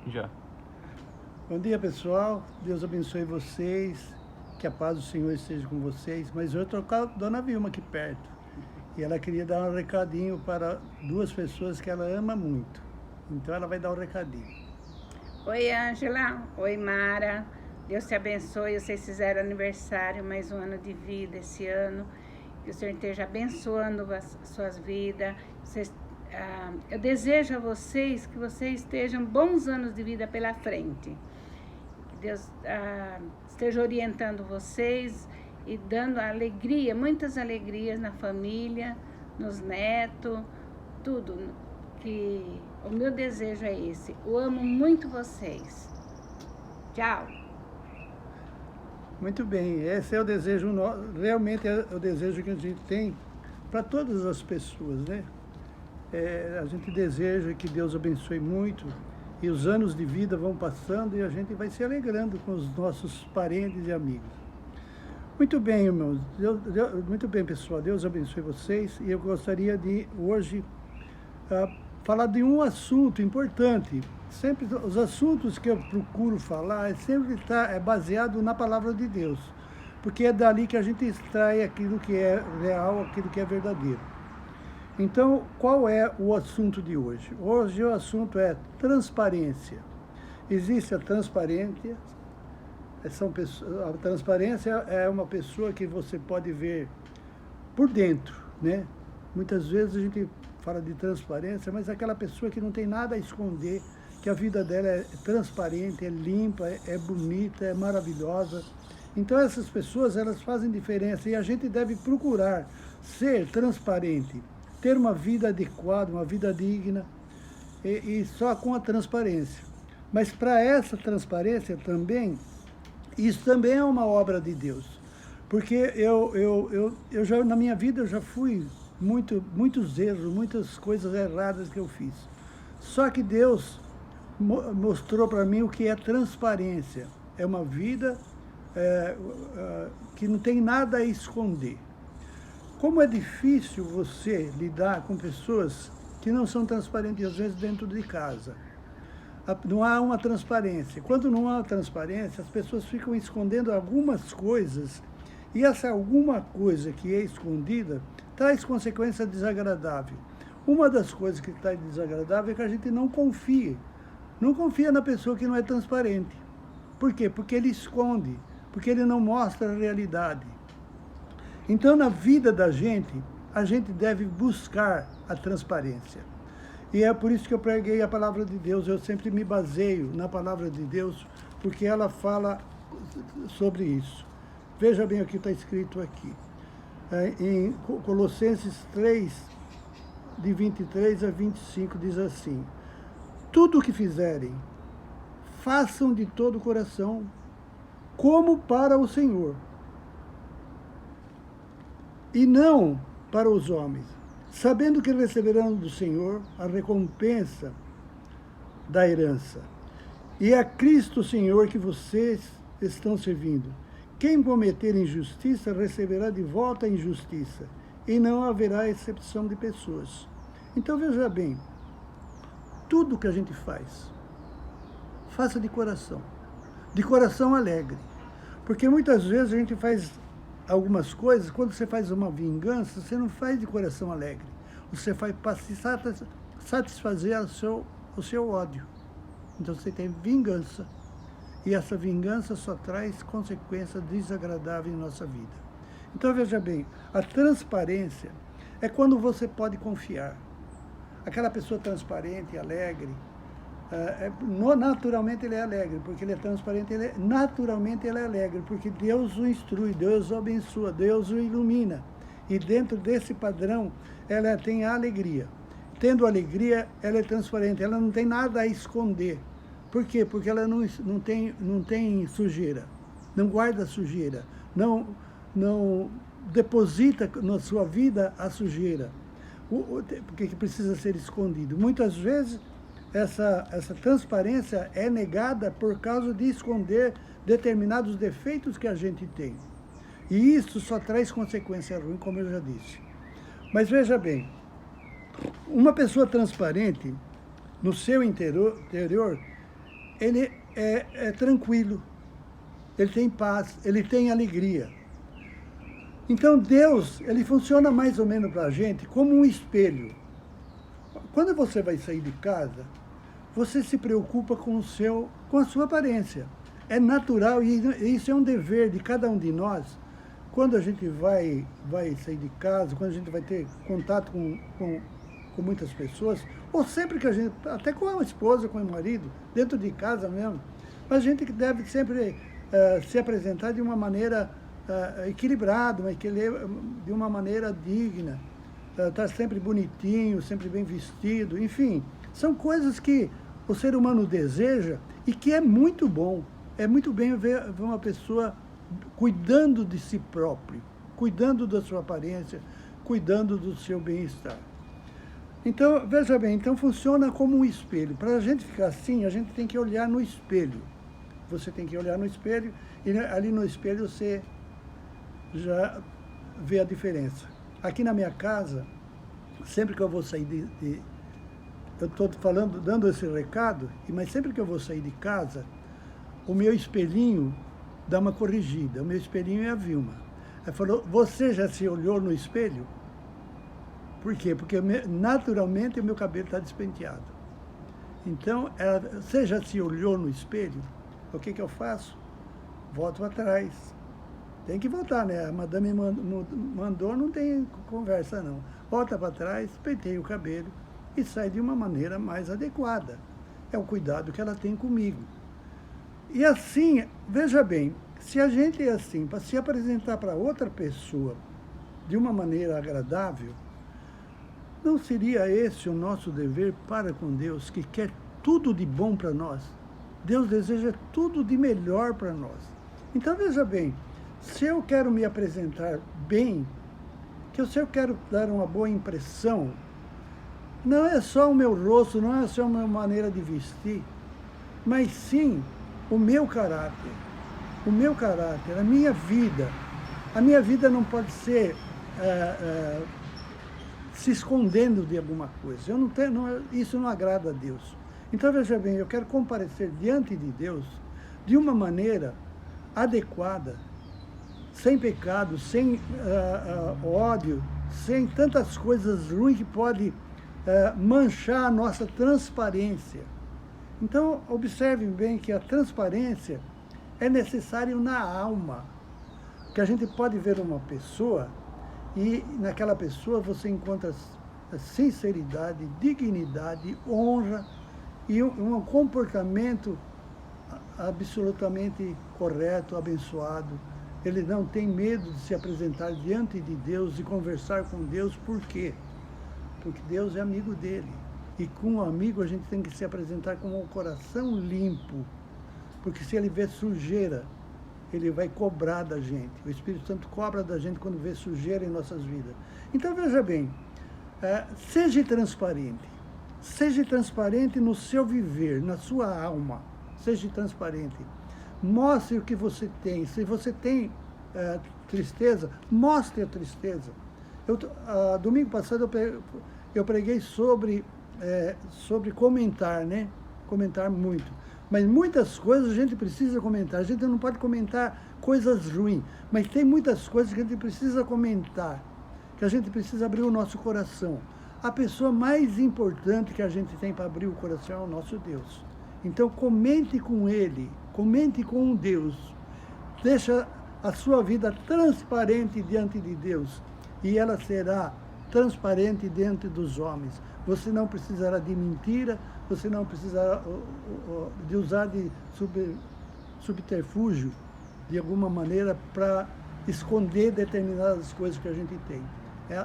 Já. Bom dia, pessoal. Deus abençoe vocês. Que a paz do Senhor esteja com vocês. Mas eu estou com a Dona Vilma aqui perto. E ela queria dar um recadinho para duas pessoas que ela ama muito. Então ela vai dar um recadinho. Oi, Ângela. Oi, Mara. Deus te abençoe. Vocês fizeram aniversário, mais um ano de vida esse ano. Que o Senhor esteja abençoando as suas vidas. Eu desejo a vocês que vocês estejam bons anos de vida pela frente. Que Deus esteja orientando vocês e dando alegria, muitas alegrias na família, nos netos, tudo. Que o meu desejo é esse. Eu amo muito vocês. Tchau. Muito bem, esse é o desejo, realmente é o desejo que a gente tem para todas as pessoas, né? A gente deseja que Deus abençoe muito e os anos de vida vão passando e a gente vai se alegrando com os nossos parentes e amigos. Muito bem, irmãos. Muito bem, pessoal. Deus abençoe vocês. E eu gostaria de, hoje, falar de um assunto importante. Sempre os assuntos que eu procuro falar é baseado na palavra de Deus. Porque é dali que a gente extrai aquilo que é real, aquilo que é verdadeiro. Então, qual é o assunto de hoje? Hoje o assunto é transparência. Existe a transparência. A transparência é uma pessoa que você pode ver por dentro, né? Muitas vezes a gente fala de transparência, mas aquela pessoa que não tem nada a esconder, que a vida dela é transparente, é limpa, é bonita, é maravilhosa. Então essas pessoas, elas fazem diferença e a gente deve procurar ser transparente, ter uma vida adequada, uma vida digna e só com a transparência. Mas para essa transparência também, isso também é uma obra de Deus, porque eu já na minha vida eu já fui muitos erros, muitas coisas erradas que eu fiz. Só que Deus mostrou para mim o que é transparência. É uma vida que não tem nada a esconder. Como é difícil você lidar com pessoas que não são transparentes, às vezes dentro de casa. Não há uma transparência. Quando não há transparência, as pessoas ficam escondendo algumas coisas, e essa alguma coisa que é escondida traz consequência desagradável. Uma das coisas que traz desagradável é que a gente não confia. Não confia na pessoa que não é transparente. Por quê? Porque ele esconde, porque ele não mostra a realidade. Então, na vida da gente, a gente deve buscar a transparência. E é por isso que eu preguei a palavra de Deus. Eu sempre me baseio na palavra de Deus, porque ela fala sobre isso. Veja bem o que está escrito aqui. Em Colossenses 3, de 23 a 25, diz assim: tudo o que fizerem, façam de todo o coração, como para o Senhor, e não para os homens, sabendo que receberão do Senhor a recompensa da herança. E é a Cristo Senhor que vocês estão servindo. Quem cometer injustiça receberá de volta a injustiça, e não haverá exceção de pessoas. Então veja bem, tudo que a gente faz, faça de coração alegre. Porque muitas vezes a gente faz algumas coisas, quando você faz uma vingança, você não faz de coração alegre. Você faz para satisfazer o seu ódio. Então você tem vingança. E essa vingança só traz consequências desagradáveis em nossa vida. Então veja bem, a transparência é quando você pode confiar. Aquela pessoa transparente e alegre, naturalmente ele é alegre, porque ele é transparente, naturalmente ele é alegre, porque Deus o instrui, Deus o abençoa, Deus o ilumina. E dentro desse padrão, ela tem a alegria. Tendo alegria, ela é transparente, ela não tem nada a esconder. Por quê? Porque ela não tem sujeira, não guarda sujeira, não deposita na sua vida a sujeira, porque precisa ser escondido. Muitas vezes, essa transparência é negada por causa de esconder determinados defeitos que a gente tem. E isso só traz consequência ruim, como eu já disse. Mas veja bem, uma pessoa transparente, no seu interior, ele é tranquilo, ele tem paz, ele tem alegria. Então Deus, ele funciona mais ou menos para a gente como um espelho. Quando você vai sair de casa, você se preocupa com a sua aparência. É natural e isso é um dever de cada um de nós. Quando a gente vai sair de casa, quando a gente vai ter contato com muitas pessoas, ou sempre que a gente, até com a esposa, com o marido, dentro de casa mesmo, mas a gente deve sempre se apresentar de uma maneira equilibrada, de uma maneira digna, estar sempre bonitinho, sempre bem vestido, enfim, são coisas que o ser humano deseja e que é muito bom. É muito bem ver uma pessoa cuidando de si próprio, cuidando da sua aparência, cuidando do seu bem-estar. Então, veja bem, então funciona como um espelho. Para a gente ficar assim, a gente tem que olhar no espelho. Você tem que olhar no espelho e ali no espelho você já vê a diferença. Aqui na minha casa, sempre que eu vou sair eu estou falando, dando esse recado, mas sempre que eu vou sair de casa, o meu espelhinho dá uma corrigida. O meu espelhinho é a Vilma. Ela falou, você já se olhou no espelho? Por quê? Porque naturalmente o meu cabelo está despenteado. Então, você já se olhou no espelho? O que eu faço? Volto atrás. Tem que voltar, né? A madame mandou, não tem conversa não. Volta para trás, penteia o cabelo e sai de uma maneira mais adequada. É o cuidado que ela tem comigo. E assim, veja bem, se a gente é assim, para se apresentar para outra pessoa de uma maneira agradável, não seria esse o nosso dever para com Deus, que quer tudo de bom para nós? Deus deseja tudo de melhor para nós. Então, veja bem, se eu quero me apresentar bem, se eu quero dar uma boa impressão, não é só o meu rosto, não é só a minha maneira de vestir, mas sim o meu caráter, a minha vida. A minha vida não pode ser se escondendo de alguma coisa. Isso não agrada a Deus. Então, veja bem, eu quero comparecer diante de Deus de uma maneira adequada, sem pecado, sem ódio, sem tantas coisas ruins que podem manchar a nossa transparência. Então, observem bem que a transparência é necessária na alma, que a gente pode ver uma pessoa e naquela pessoa você encontra sinceridade, dignidade, honra e um comportamento absolutamente correto, abençoado. Ele não tem medo de se apresentar diante de Deus e conversar com Deus. Por quê? Porque Deus é amigo dele. E com um amigo a gente tem que se apresentar com um coração limpo. Porque se ele vê sujeira, ele vai cobrar da gente. O Espírito Santo cobra da gente quando vê sujeira em nossas vidas. Então, veja bem, seja transparente. Seja transparente no seu viver, na sua alma. Seja transparente. Mostre o que você tem. Se você tem tristeza, mostre a tristeza. Domingo passado eu preguei sobre comentar, né? Comentar muito. Mas muitas coisas a gente precisa comentar. A gente não pode comentar coisas ruins, mas tem muitas coisas que a gente precisa comentar, que a gente precisa abrir o nosso coração. A pessoa mais importante que a gente tem para abrir o coração é o nosso Deus. Então, comente com Ele, comente com Deus. Deixa a sua vida transparente diante de Deus e ela será transparente diante dos homens. Você não precisará de mentira, você não precisará de usar de subterfúgio, de alguma maneira, para esconder determinadas coisas que a gente tem.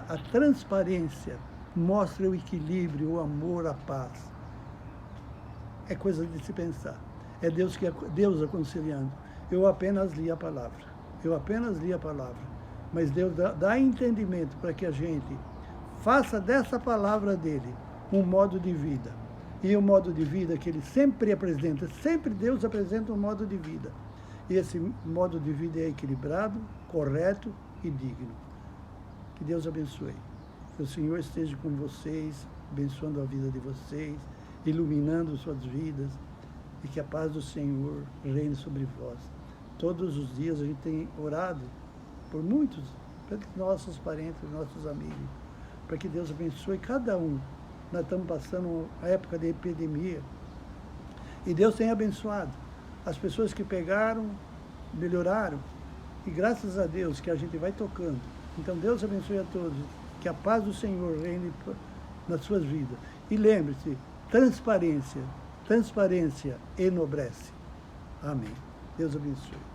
A transparência mostra o equilíbrio, o amor, a paz. É coisa de se pensar. É Deus aconselhando. Eu apenas li a palavra. Mas Deus dá entendimento para que a gente faça dessa palavra dele um modo de vida. E o modo de vida que ele sempre apresenta, sempre Deus apresenta um modo de vida. E esse modo de vida é equilibrado, correto e digno. Que Deus abençoe. Que o Senhor esteja com vocês, abençoando a vida de vocês, iluminando suas vidas e que a paz do Senhor reine sobre vós. Todos os dias a gente tem orado por muitos, pelos nossos parentes, nossos amigos, para que Deus abençoe cada um. Nós estamos passando a época de epidemia e Deus tem abençoado. As pessoas que pegaram, melhoraram, e graças a Deus que a gente vai tocando. Então Deus abençoe a todos, que a paz do Senhor reine nas suas vidas. E lembre-se, transparência enobrece. Amém. Deus abençoe.